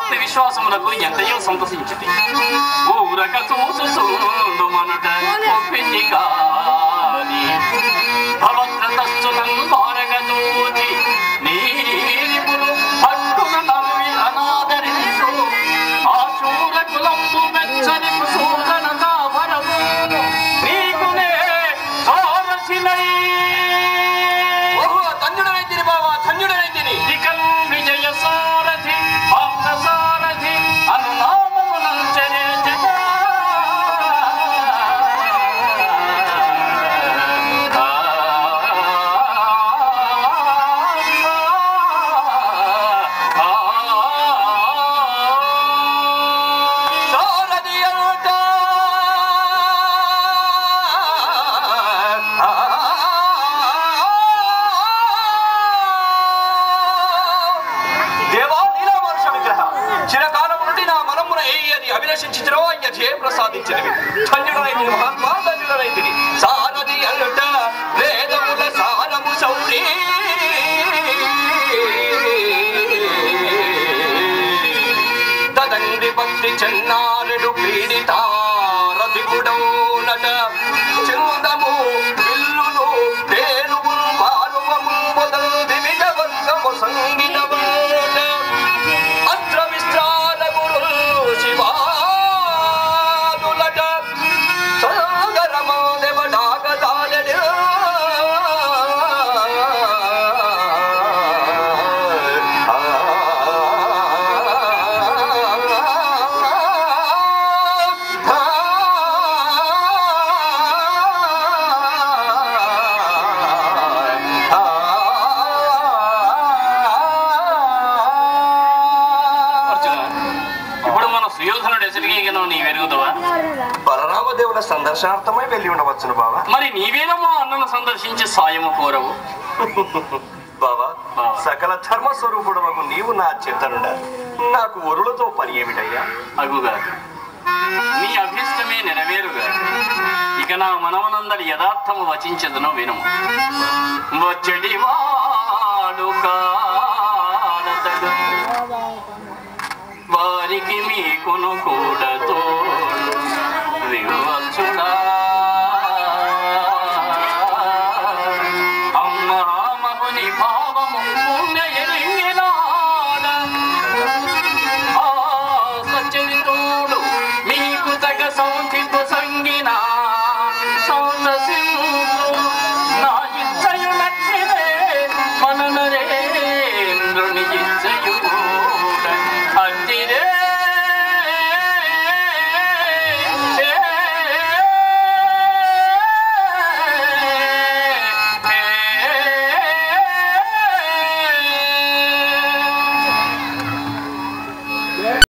భక్తి విశ్వాసములకు ఎంతయో సంతసించింది. ఊరక చూసుమనుట ఒప్పింది కాని భవద్రతస్సు నన్ను బారగ చూచి నీరిపులు పట్టున నమ్మి అనాదరించు ఆ శూర కులంబు మెచ్చని సూదన కావరము నీకునే సోరసినై ధన్యుడనైతిని బావా, ధన్యుడనైతిని. ఇకం విజయ సారథి భక్త సారథి అనునామమునంచరే అభిలషించిరో అయ్యే ప్రసాదించినవి. ధన్యుడనైతిని మహాత్మా, ధన్యుడనైతిని. సారథి అల్లుట వేదముల సారము సౌరి తదండి భక్తి చెన్నారుడు పీడితారథి గుడౌనట చందము ఇల్లును తేనుగు పారువము మొదలు దివిట వర్గము సంగీతముట అస్త్ర విశ్రాల గురు శివా బలరామదేవుల సందర్శనార్థమై వెళ్ళి ఉండవచ్చును బావా. మరి నీవేనమ్మా అన్నను సందర్శించి సాయము కోరవు బావా. సకల ధర్మ స్వరూపుడవకు నీవు నా చేతనుండ నాకు ఒరులతో పని ఏమిటయ్యా? అగుగా నీ అభిష్టమే నెరవేరుగా. ఇక నా మనవనందరి యథార్థము వచించదును వినుము. వచ్చడి వాడు కాడతడు వారికి మీకును కూడతో వివా